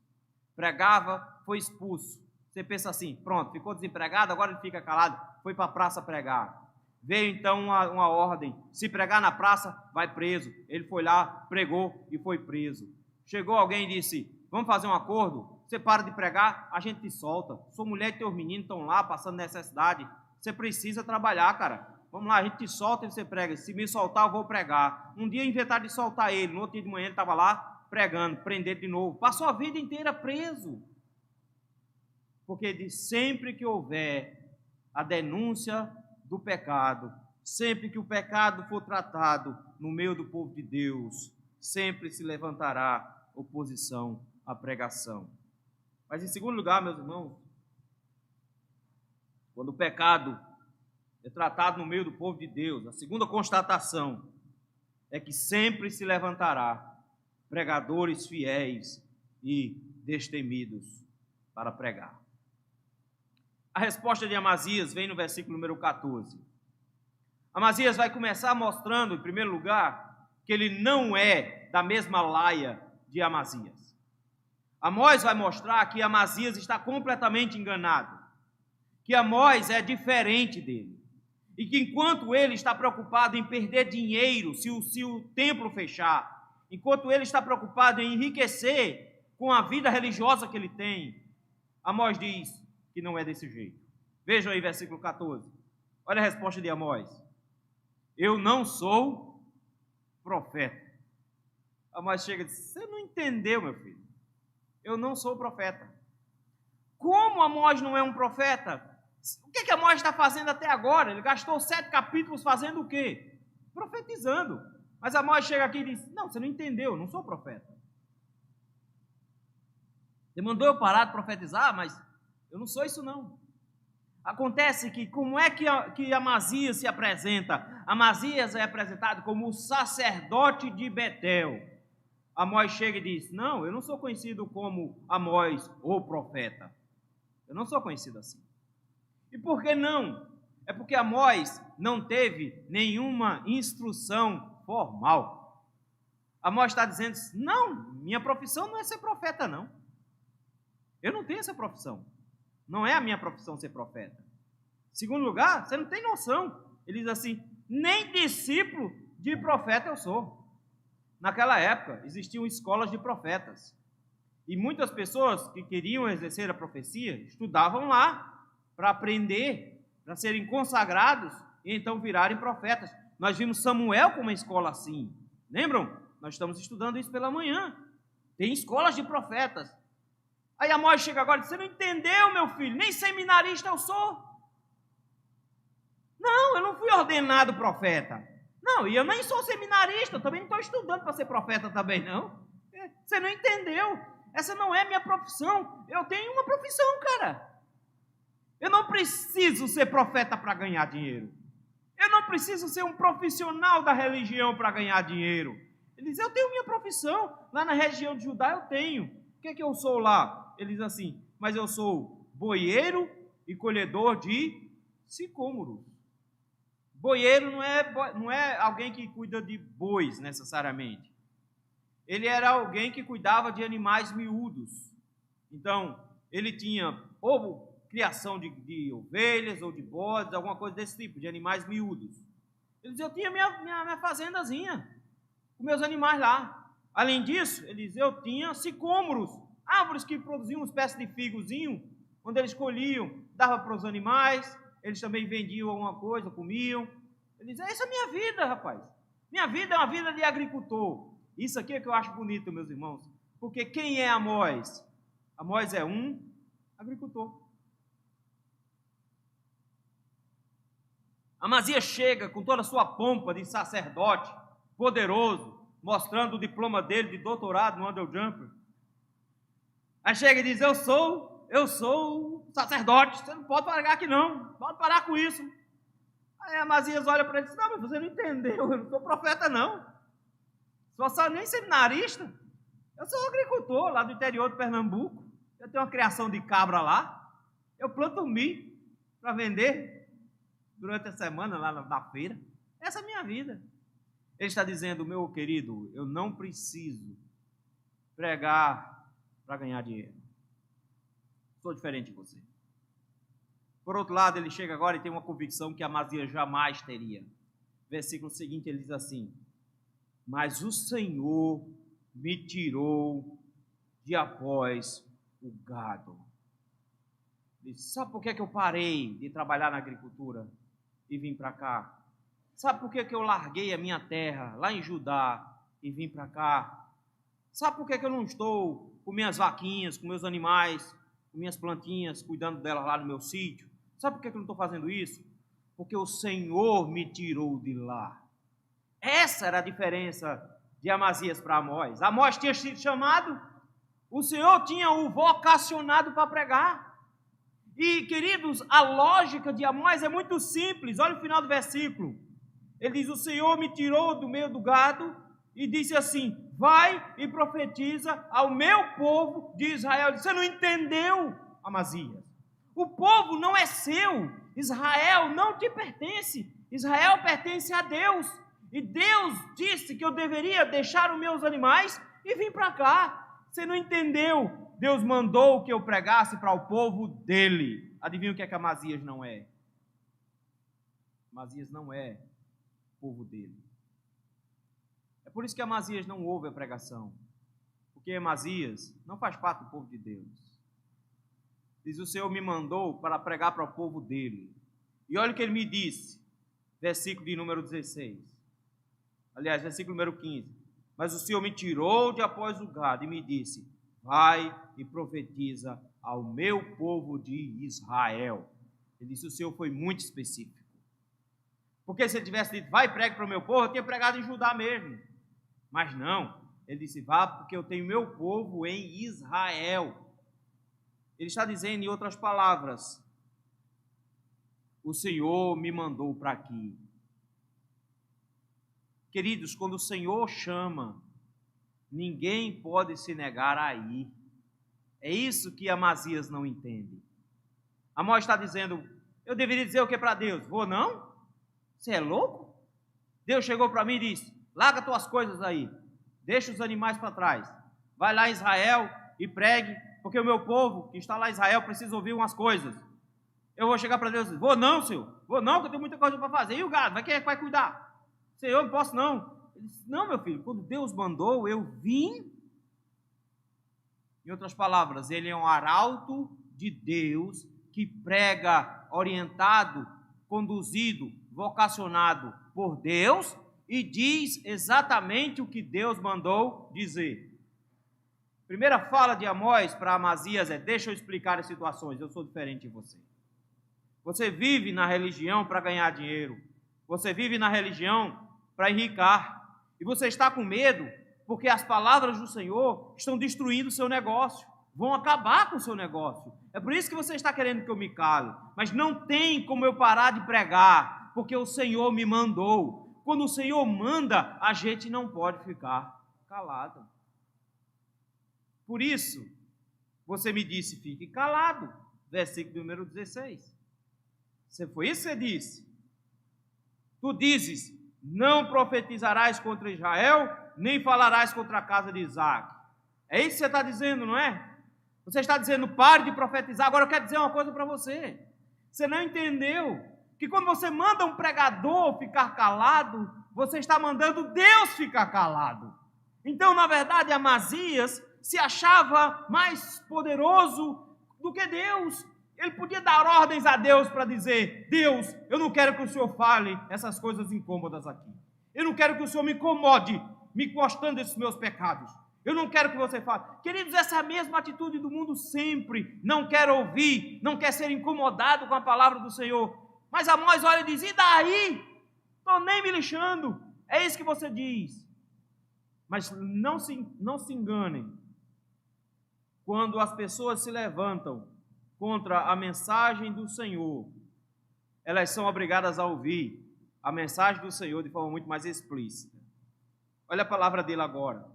Pregava, foi expulso. Você pensa assim, pronto, ficou desempregado, agora ele fica calado, foi para a praça pregar. Veio então uma ordem, se pregar na praça, vai preso. Ele foi lá, pregou e foi preso. Chegou alguém e disse, vamos fazer um acordo? Você para de pregar, a gente te solta. Sua mulher e teus meninos estão lá passando necessidade. Você precisa trabalhar, cara. Vamos lá, a gente te solta e você prega. Se me soltar, eu vou pregar. Um dia inventaram de soltar ele, no outro dia de manhã ele estava lá pregando, prender de novo. Passou a vida inteira preso. Porque de sempre que houver a denúncia do pecado, sempre que o pecado for tratado no meio do povo de Deus, sempre se levantará oposição à pregação. Mas em segundo lugar, meus irmãos, quando o pecado é tratado no meio do povo de Deus, a segunda constatação é que sempre se levantará pregadores fiéis e destemidos para pregar. A resposta de Amazias vem no versículo número 14. Amazias vai começar mostrando, em primeiro lugar, que ele não é da mesma laia de Amazias. Amós vai mostrar que Amazias está completamente enganado, que Amós é diferente dele, e que enquanto ele está preocupado em perder dinheiro se o templo fechar, enquanto ele está preocupado em enriquecer com a vida religiosa que ele tem, Amós diz que não é desse jeito. Vejam aí versículo 14. Olha a resposta de Amós. Eu não sou profeta. Amós chega e diz, você não entendeu, meu filho. Eu não sou profeta. Como Amós não é um profeta? O que Amós está fazendo até agora? Ele gastou 7 capítulos fazendo o quê? Profetizando. Mas Amós chega aqui e diz, não, você não entendeu, eu não sou profeta. Você mandou eu parar de profetizar, mas eu não sou isso não. Acontece que, como é que Amazias se apresenta? Amazias é apresentado como o sacerdote de Betel. Amós chega e diz, não, eu não sou conhecido como Amós, o profeta. Eu não sou conhecido assim. E por que não? É porque Amós não teve nenhuma instrução formal. Amós está dizendo, não, minha profissão não é ser profeta, não. Eu não tenho essa profissão. Não é a minha profissão ser profeta. Segundo lugar, você não tem noção. Ele diz assim, nem discípulo de profeta eu sou. Naquela época, existiam escolas de profetas. E muitas pessoas que queriam exercer a profecia, estudavam lá para aprender, para serem consagrados e então virarem profetas. Nós vimos Samuel com uma escola assim. Lembram? Nós estamos estudando isso pela manhã. Tem escolas de profetas. Aí Amós chega agora e diz, você não entendeu, meu filho? Nem seminarista eu sou. Não, eu não fui ordenado profeta. Não, e eu nem sou seminarista, eu também não estou estudando para ser profeta também, não. Você não entendeu. Essa não é minha profissão. Eu tenho uma profissão, cara. Eu não preciso ser profeta para ganhar dinheiro. Eu não preciso ser um profissional da religião para ganhar dinheiro. Ele diz, eu tenho minha profissão. Lá na região de Judá eu tenho. O que é que eu sou lá? Ele diz assim, mas eu sou boieiro e colhedor de sicômoros. Boieiro não é alguém que cuida de bois, necessariamente. Ele era alguém que cuidava de animais miúdos. Então, ele tinha ou criação de ovelhas ou de bodes, alguma coisa desse tipo, de animais miúdos. Ele diz, eu tinha minha fazendazinha, com meus animais lá. Além disso, ele diz, eu tinha sicômoros, árvores que produziam uma espécie de figozinho, onde eles colhiam, dava para os animais, eles também vendiam alguma coisa, comiam. Ele diz, essa é a minha vida, rapaz. Minha vida é uma vida de agricultor. Isso aqui é que eu acho bonito, meus irmãos. Porque quem é Amós? Amós é um agricultor. Amazias chega com toda a sua pompa de sacerdote, poderoso, mostrando o diploma dele de doutorado no Under Jumper. Aí chega e diz, eu sou sacerdote, você não pode parar aqui não, pode parar com isso. Aí Amazias olha para ele e diz, não, mas você não entendeu, eu não sou profeta não. Sou nem seminarista, eu sou agricultor lá do interior de Pernambuco, eu tenho uma criação de cabra lá, eu planto milho para vender durante a semana lá na feira. Essa é a minha vida. Ele está dizendo, meu querido, eu não preciso pregar para ganhar dinheiro. Sou diferente de você. Por outro lado, ele chega agora e tem uma convicção que Amazias jamais teria. Versículo seguinte, ele diz assim, mas o Senhor me tirou de após o gado. Ele disse, sabe por que eu parei de trabalhar na agricultura e vim para cá? Sabe por que eu larguei a minha terra lá em Judá e vim para cá? Sabe por que eu não estou com minhas vaquinhas, com meus animais, com minhas plantinhas, cuidando delas lá no meu sítio? Sabe por que eu não estou fazendo isso? Porque o Senhor me tirou de lá. Essa era a diferença de Amazias para Amós. Amós tinha sido chamado, o Senhor tinha o vocacionado para pregar. E, queridos, a lógica de Amós é muito simples. Olha o final do versículo. Ele diz, o Senhor me tirou do meio do gado e disse assim, vai e profetiza ao meu povo de Israel. Você não entendeu, Amazias? O povo não é seu. Israel não te pertence. Israel pertence a Deus. E Deus disse que eu deveria deixar os meus animais e vir para cá. Você não entendeu? Deus mandou que eu pregasse para o povo dele. Adivinha o que é que Amazias não é? Amazias não é povo dele. É por isso que Amazias não ouve a pregação. Porque Amazias não faz parte do povo de Deus. Diz: o Senhor me mandou para pregar para o povo dele. E olha o que ele me disse, versículo de número 16. Aliás, versículo número 15. Mas o Senhor me tirou de após o gado e me disse: vai e profetiza ao meu povo de Israel. Ele disse: o Senhor foi muito específico. Porque se ele tivesse dito: vai e pregue para o meu povo, eu tinha pregado em Judá mesmo. Mas não. Ele disse: vá, porque eu tenho meu povo em Israel. Ele está dizendo, em outras palavras, o Senhor me mandou para aqui. Queridos, quando o Senhor chama, ninguém pode se negar a ir. É isso que Amazias não entende. Amós está dizendo: eu deveria dizer o que para Deus? Vou não? Você é louco? Deus chegou para mim e disse: larga tuas coisas aí, deixa os animais para trás, vai lá em Israel e pregue, porque o meu povo que está lá em Israel precisa ouvir umas coisas. Eu vou chegar para Deus e dizer: vou não, Senhor, vou não, que eu tenho muita coisa para fazer. E o gado, quem é que vai cuidar? Senhor, não posso não. Ele disse: não, meu filho, quando Deus mandou, eu vim. Em outras palavras, ele é um arauto de Deus que prega orientado, conduzido, vocacionado por Deus e diz exatamente o que Deus mandou dizer. Primeira fala de Amós para Amazias é: deixa eu explicar as situações, eu sou diferente de você. Você vive na religião para ganhar dinheiro, você vive na religião para enricar, e você está com medo porque as palavras do Senhor estão destruindo o seu negócio, vão acabar com o seu negócio. É por isso que você está querendo que eu me cale, mas não tem como eu parar de pregar, porque o Senhor me mandou. Quando o Senhor manda, a gente não pode ficar calado. Por isso, você me disse: fique calado. Versículo número 16. Foi isso que você disse. Tu dizes: não profetizarás contra Israel, nem falarás contra a casa de Isaac. É isso que você está dizendo, não é? Você está dizendo: pare de profetizar. Agora eu quero dizer uma coisa para você. Você não entendeu que quando você manda um pregador ficar calado, você está mandando Deus ficar calado. Então, na verdade, Amazias se achava mais poderoso do que Deus. Ele podia dar ordens a Deus para dizer: Deus, eu não quero que o Senhor fale essas coisas incômodas aqui. Eu não quero que o Senhor me incomode, me mostrando esses meus pecados. Eu não quero que você fale. Queridos, essa é a mesma atitude do mundo sempre. Não quer ouvir, não quer ser incomodado com a palavra do Senhor. Mas Amós olha e diz: e daí? Estou nem me lixando. É isso que você diz. Mas não se enganem. Quando as pessoas se levantam contra a mensagem do Senhor, elas são obrigadas a ouvir a mensagem do Senhor de forma muito mais explícita. Olha a palavra dele agora.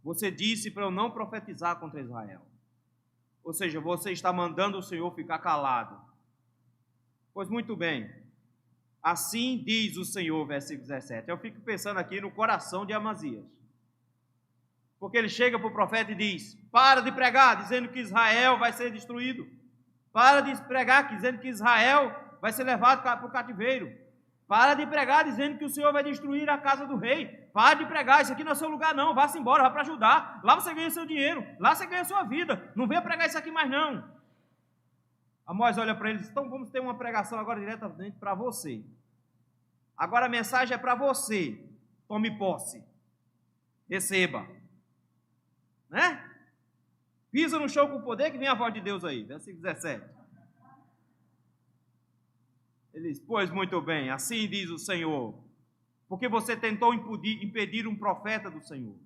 Você disse para eu não profetizar contra Israel. Ou seja, você está mandando o Senhor ficar calado. Pois muito bem. Assim diz o Senhor, versículo 17. Eu fico pensando aqui no coração de Amazias. Porque ele chega para o profeta e diz: para de pregar dizendo que Israel vai ser destruído. Para de pregar dizendo que Israel vai ser levado para o cativeiro. Para de pregar dizendo que o Senhor vai destruir a casa do rei. Para de pregar, isso aqui não é seu lugar não, vá-se embora, vá para ajudar. Lá você ganha seu dinheiro, lá você ganha sua vida. Não venha pregar isso aqui mais não. Amós olha para ele e diz: então vamos ter uma pregação agora diretamente para você. Agora a mensagem é para você. Tome posse. Receba. Né? Pisa no chão com o poder que vem a voz de Deus aí. Versículo 17. Ele diz: pois muito bem, assim diz o Senhor, porque você tentou impedir um profeta do Senhor,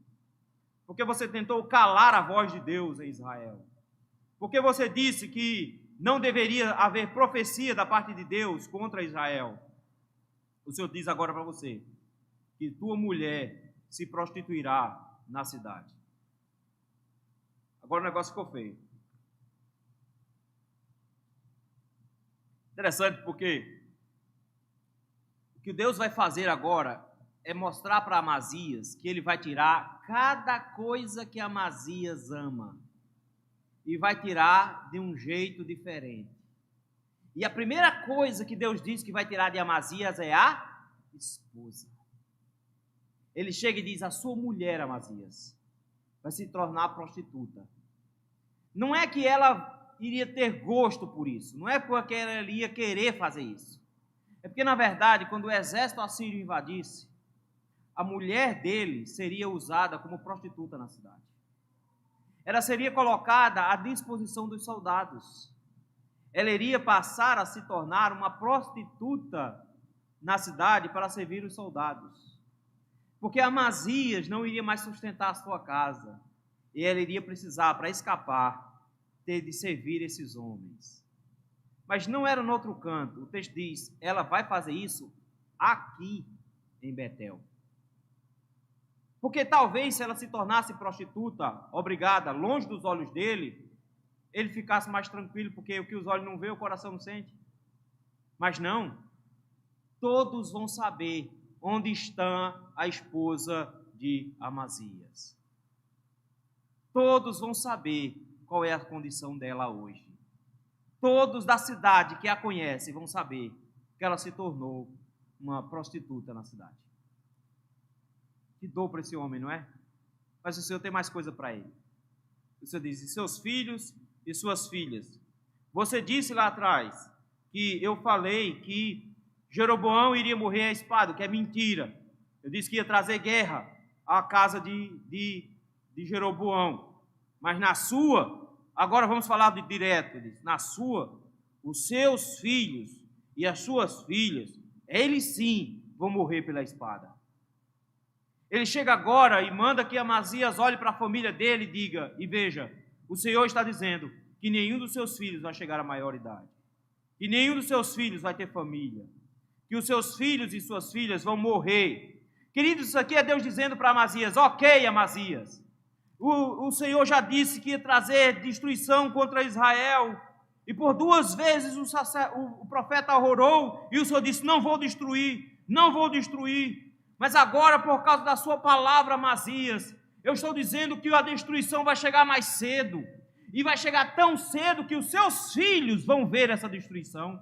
porque você tentou calar a voz de Deus em Israel, porque você disse que não deveria haver profecia da parte de Deus contra Israel. O Senhor diz agora para você que tua mulher se prostituirá na cidade. Agora o negócio ficou feio. Interessante porque o que Deus vai fazer agora é mostrar para Amazias que ele vai tirar cada coisa que Amazias ama e vai tirar de um jeito diferente. E a primeira coisa que Deus diz que vai tirar de Amazias é a esposa. Ele chega e diz: a sua mulher, Amazias, vai se tornar prostituta. Não é que ela iria ter gosto por isso, não é porque ela ia querer fazer isso. É porque, na verdade, quando o exército assírio invadisse, a mulher dele seria usada como prostituta na cidade. Ela seria colocada à disposição dos soldados. Ela iria passar a se tornar uma prostituta na cidade para servir os soldados. Porque Amazias não iria mais sustentar a sua casa. E ela iria precisar, para escapar, ter de servir esses homens. Mas não era no outro canto. O texto diz: ela vai fazer isso aqui em Betel. Porque talvez se ela se tornasse prostituta, obrigada, longe dos olhos dele, ele ficasse mais tranquilo, porque o que os olhos não veem, o coração não sente. Mas não. Todos vão saber onde está a esposa de Amazias. Todos vão saber qual é a condição dela hoje. Todos da cidade que a conhecem vão saber que ela se tornou uma prostituta na cidade. Que dor para esse homem, não é? Mas o Senhor tem mais coisa para ele. O Senhor diz: e seus filhos e suas filhas. Você disse lá atrás que eu falei que Jeroboão iria morrer à espada, que é mentira. Eu disse que ia trazer guerra à casa de Jeroboão. Mas na sua, agora vamos falar de direto, ele diz, na sua, os seus filhos e as suas filhas, eles sim vão morrer pela espada. Ele chega agora e manda que Amazias olhe para a família dele e diga, e veja, o Senhor está dizendo que nenhum dos seus filhos vai chegar à maioridade, que nenhum dos seus filhos vai ter família, que os seus filhos e suas filhas vão morrer. Queridos, isso aqui é Deus dizendo para Amazias: ok, Amazias, o Senhor já disse que ia trazer destruição contra Israel, e por 2 vezes o profeta orou, e o Senhor disse: não vou destruir, não vou destruir. Mas agora, por causa da sua palavra, Amazias, eu estou dizendo que a destruição vai chegar mais cedo, e vai chegar tão cedo que os seus filhos vão ver essa destruição,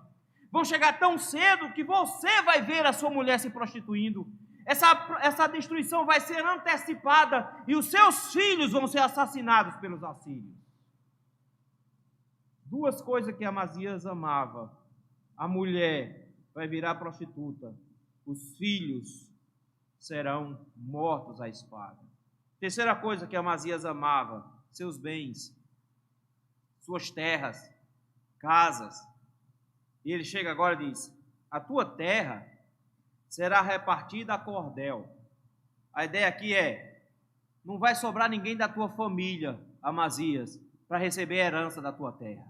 vão chegar tão cedo que você vai ver a sua mulher se prostituindo. Essa destruição vai ser antecipada e os seus filhos vão ser assassinados pelos assírios. 2 coisas que Amazias amava: a mulher vai virar prostituta, os filhos serão mortos à espada. 3ª coisa que Amazias amava: seus bens, suas terras, casas. E ele chega agora e diz: a tua terra será repartida a cordel. A ideia aqui é: não vai sobrar ninguém da tua família, Amazias, para receber a herança da tua terra.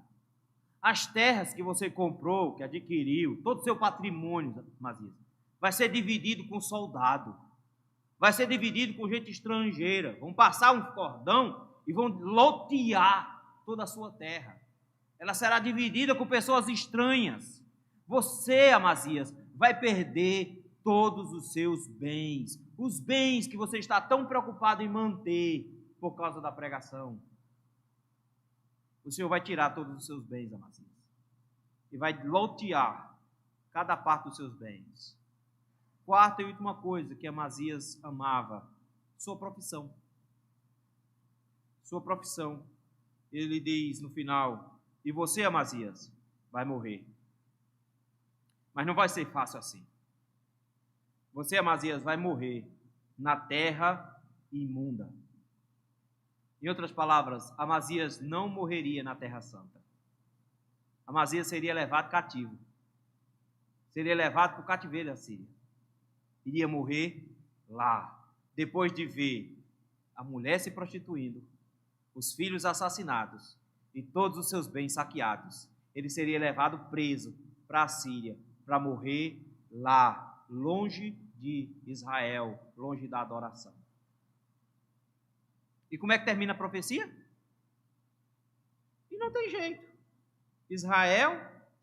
As terras que você comprou, que adquiriu, todo o seu patrimônio, Amazias, vai ser dividido com soldado, vai ser dividido com gente estrangeira. Vão passar um cordão e vão lotear toda a sua terra. Ela será dividida com pessoas estranhas. Você, Amazias, vai perder todos os seus bens, os bens que você está tão preocupado em manter por causa da pregação. O Senhor vai tirar todos os seus bens, Amazias, e vai lotear cada parte dos seus bens. 4ª e última coisa que Amazias amava: sua profissão. Sua profissão. Ele diz no final: e você, Amazias, vai morrer. Mas não vai ser fácil assim. Você, Amazias, vai morrer na terra imunda. Em outras palavras, Amazias não morreria na Terra Santa. Amazias seria levado cativo. Seria levado para o cativeiro da Síria. Iria morrer lá, depois de ver a mulher se prostituindo, os filhos assassinados e todos os seus bens saqueados. Ele seria levado preso para a Síria, para morrer lá, longe de Israel, longe da adoração. E como é que termina a profecia? E não tem jeito. Israel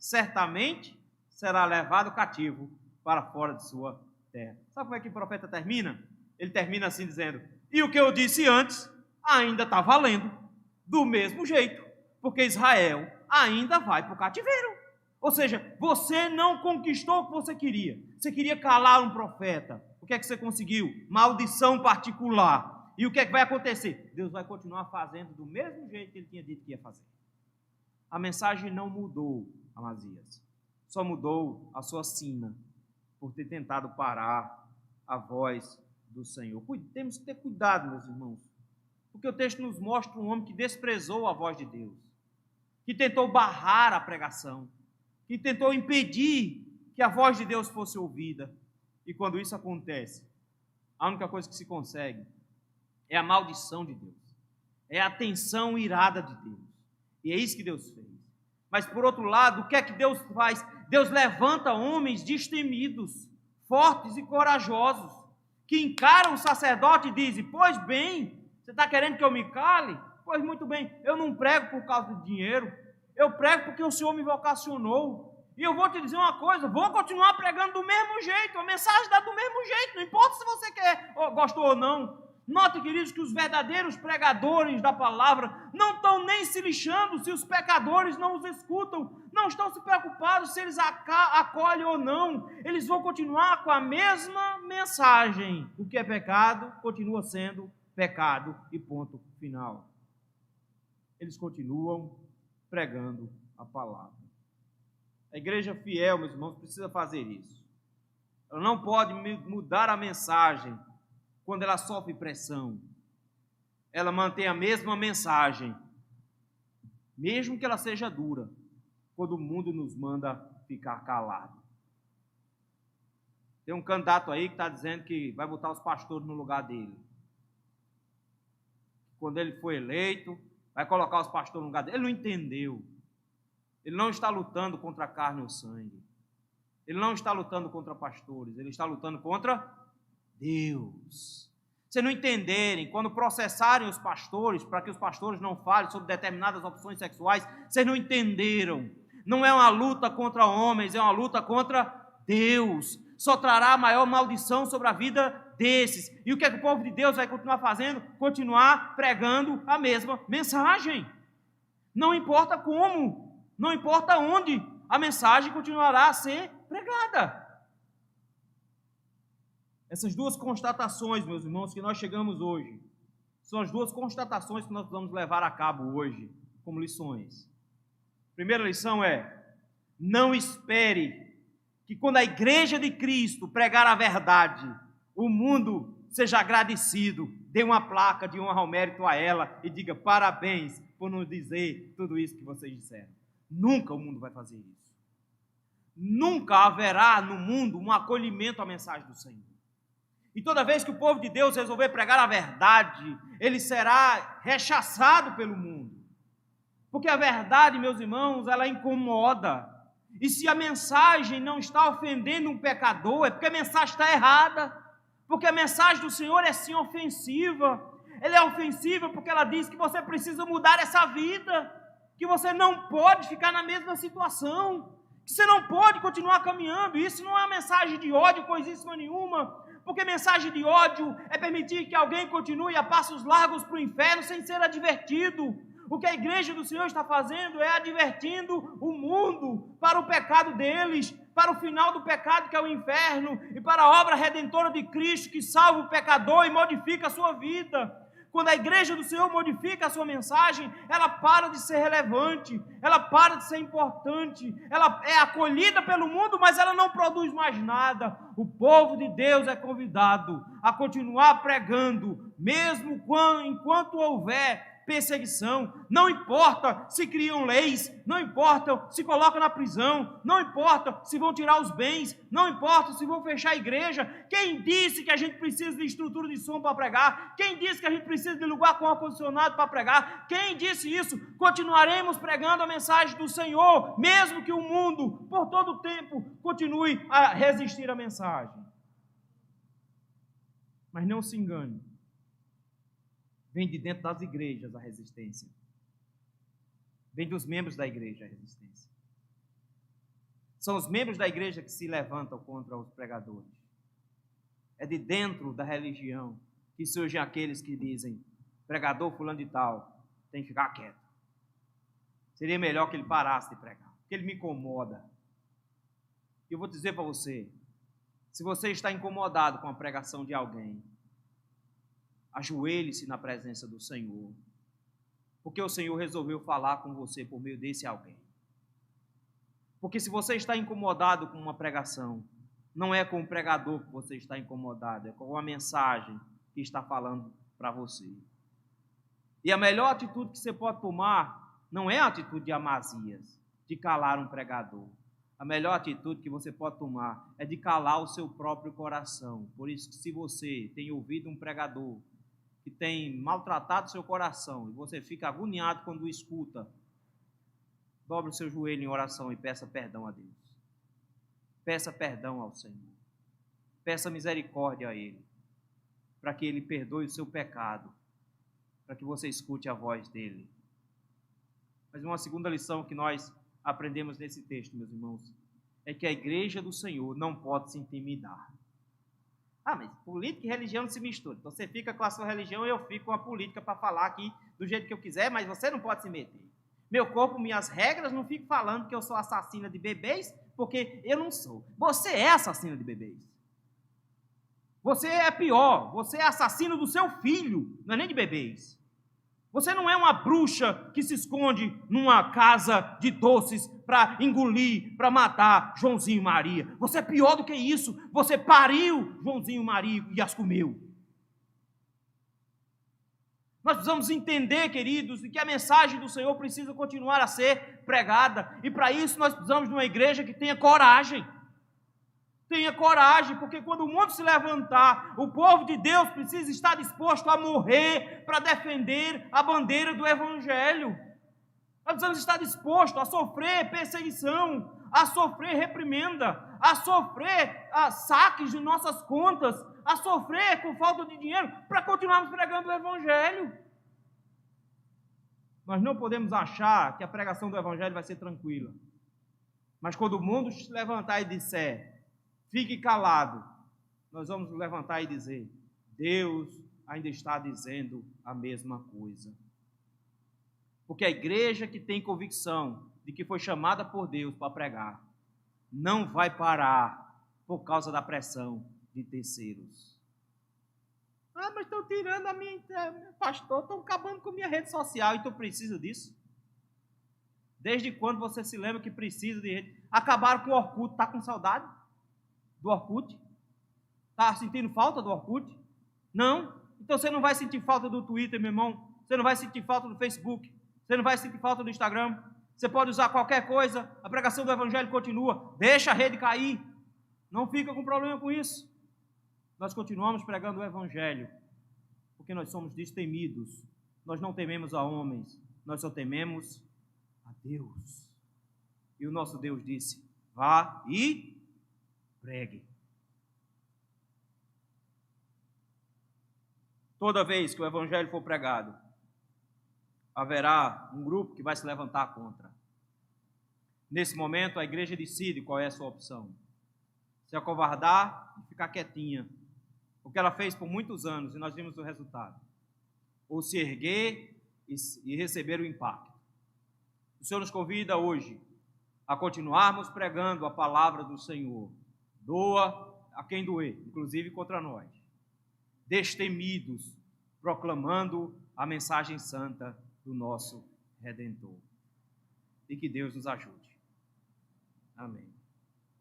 certamente será levado cativo para fora de sua terra. Sabe como é que o profeta termina? Ele termina assim dizendo: e o que eu disse antes ainda está valendo, do mesmo jeito, porque Israel ainda vai para o cativeiro. Ou seja, você não conquistou o que você queria. Você queria calar um profeta. O que é que você conseguiu? Maldição particular. E o que é que vai acontecer? Deus vai continuar fazendo do mesmo jeito que ele tinha dito que ia fazer. A mensagem não mudou, Amazias. Só mudou a sua sina, por ter tentado parar a voz do Senhor. Temos que ter cuidado, meus irmãos, porque o texto nos mostra um homem que desprezou a voz de Deus, que tentou barrar a pregação, que tentou impedir que a voz de Deus fosse ouvida. E quando isso acontece, a única coisa que se consegue é a maldição de Deus, é a atenção irada de Deus. E é isso que Deus fez. Mas, por outro lado, o que é que Deus faz? Deus levanta homens destemidos, fortes e corajosos, que encaram o sacerdote e dizem: pois bem, você está querendo que eu me cale? Pois muito bem, eu não prego por causa do dinheiro, eu prego porque o Senhor me vocacionou. E eu vou te dizer uma coisa, vou continuar pregando do mesmo jeito, a mensagem dá do mesmo jeito, não importa se você quer, gostou ou não. Note, queridos, que os verdadeiros pregadores da palavra não estão nem se lixando se os pecadores não os escutam, não estão se preocupados se eles acolhem ou não, eles vão continuar com a mesma mensagem. O que é pecado, continua sendo pecado e ponto final. Eles continuam pregando a palavra. A igreja fiel, meus irmãos, precisa fazer isso. Ela não pode mudar a mensagem quando ela sofre pressão. Ela mantém a mesma mensagem, mesmo que ela seja dura, quando o mundo nos manda ficar calado. Tem um candidato aí que está dizendo que vai botar os pastores no lugar dele. Quando ele for eleito, vai colocar os pastores no lugar dele. Ele não entendeu. Ele não está lutando contra a carne ou sangue. Ele não está lutando contra pastores. Ele está lutando contra Deus. Se não entenderem, quando processarem os pastores, para que os pastores não falem sobre determinadas opções sexuais, vocês não entenderam. Não é uma luta contra homens, é uma luta contra Deus. Só trará maior maldição sobre a vida desses. E o que é que o povo de Deus vai continuar fazendo? Continuar pregando a mesma mensagem. Não importa como, não importa onde, a mensagem continuará a ser pregada. Essas duas constatações, meus irmãos, que nós chegamos hoje, são as duas constatações que nós vamos levar a cabo hoje como lições. A primeira lição é: não espere que quando a igreja de Cristo pregar a verdade, o mundo seja agradecido, dê uma placa de honra ao mérito a ela e diga parabéns por nos dizer tudo isso que vocês disseram. Nunca o mundo vai fazer isso. Nunca haverá no mundo um acolhimento à mensagem do Senhor. E toda vez que o povo de Deus resolver pregar a verdade, ele será rechaçado pelo mundo. Porque a verdade, meus irmãos, ela incomoda. E se a mensagem não está ofendendo um pecador, é porque a mensagem está errada. Porque a mensagem do Senhor é sim ofensiva. Ela é ofensiva porque ela diz que você precisa mudar essa vida, que você não pode ficar na mesma situação, que você não pode continuar caminhando. Isso não é uma mensagem de ódio, coisíssima nenhuma. Porque mensagem de ódio é permitir que alguém continue a passos largos para o inferno sem ser advertido. O que a igreja do Senhor está fazendo é advertindo o mundo para o pecado deles, para o final do pecado que é o inferno, e para a obra redentora de Cristo que salva o pecador e modifica a sua vida. Quando a igreja do Senhor modifica a sua mensagem, ela para de ser relevante, ela para de ser importante, ela é acolhida pelo mundo, mas ela não produz mais nada. O povo de Deus é convidado a continuar pregando, mesmo enquanto houver perseguição. Não importa se criam leis, não importa se colocam na prisão, não importa se vão tirar os bens, não importa se vão fechar a igreja. Quem disse que a gente precisa de estrutura de som para pregar? Quem disse que a gente precisa de lugar com ar-condicionado para pregar? Quem disse isso? Continuaremos pregando a mensagem do Senhor, mesmo que o mundo, por todo o tempo, continue a resistir à mensagem. Mas não se engane. Vem de dentro das igrejas a resistência. Vem dos membros da igreja a resistência. São os membros da igreja que se levantam contra os pregadores. É de dentro da religião que surgem aqueles que dizem: pregador fulano de tal tem que ficar quieto. Seria melhor que ele parasse de pregar, porque ele me incomoda. E eu vou dizer para você, se você está incomodado com a pregação de alguém, ajoelhe-se na presença do Senhor, porque o Senhor resolveu falar com você por meio desse alguém. Porque se você está incomodado com uma pregação, não é com o pregador que você está incomodado, é com a mensagem que está falando para você. E a melhor atitude que você pode tomar não é a atitude de amazias, de calar um pregador. A melhor atitude que você pode tomar é de calar o seu próprio coração. Por isso que se você tem ouvido um pregador que tem maltratado seu coração e você fica agoniado quando o escuta, dobre o seu joelho em oração e peça perdão a Deus. Peça perdão ao Senhor. Peça misericórdia a Ele, para que Ele perdoe o seu pecado, para que você escute a voz dEle. Mas uma segunda lição que nós aprendemos nesse texto, meus irmãos, é que a igreja do Senhor não pode se intimidar. Ah, mas política e religião não se misturam. Então você fica com a sua religião e eu fico com a política para falar aqui do jeito que eu quiser, mas você não pode se meter. Meu corpo, minhas regras, não fico falando que eu sou assassina de bebês, porque eu não sou. Você é assassina de bebês. Você é pior, você é assassino do seu filho, não é nem de bebês. Você não é uma bruxa que se esconde numa casa de doces para engolir, para matar Joãozinho e Maria. Você é pior do que isso. Você pariu Joãozinho e Maria e as comeu. Nós precisamos entender, queridos, que a mensagem do Senhor precisa continuar a ser pregada. E para isso nós precisamos de uma igreja que tenha coragem. Tenha coragem, porque quando o mundo se levantar, o povo de Deus precisa estar disposto a morrer para defender a bandeira do Evangelho. Nós precisamos estar dispostos a sofrer perseguição, a sofrer reprimenda, a sofrer saques de nossas contas, a sofrer com falta de dinheiro para continuarmos pregando o Evangelho. Nós não podemos achar que a pregação do Evangelho vai ser tranquila. Mas quando o mundo se levantar e disser: fique calado, nós vamos levantar e dizer: Deus ainda está dizendo a mesma coisa. Porque a igreja que tem convicção de que foi chamada por Deus para pregar, não vai parar por causa da pressão de terceiros. Ah, mas estão tirando a minha... Pastor, estão acabando com a minha rede social e tu precisa disso? Desde quando você se lembra que precisa de rede? Acabaram com o Orkut, está com saudade do Orkut? Está sentindo falta do Orkut? Não? Então você não vai sentir falta do Twitter, meu irmão. Você não vai sentir falta do Facebook. Você não vai sentir falta do Instagram. Você pode usar qualquer coisa. A pregação do Evangelho continua. Deixa a rede cair. Não fica com problema com isso. Nós continuamos pregando o Evangelho, porque nós somos destemidos. Nós não tememos a homens. Nós só tememos a Deus. E o nosso Deus disse: vá e pregue. Toda vez que o Evangelho for pregado, haverá um grupo que vai se levantar contra. Nesse momento, a igreja decide qual é a sua opção. Se acovardar e ficar quietinha, o que ela fez por muitos anos, e nós vimos o resultado. Ou se erguer e receber o impacto. O Senhor nos convida hoje a continuarmos pregando a palavra do Senhor. Doa a quem doer, inclusive contra nós. Destemidos, proclamando a mensagem santa do nosso Redentor. E que Deus nos ajude. Amém.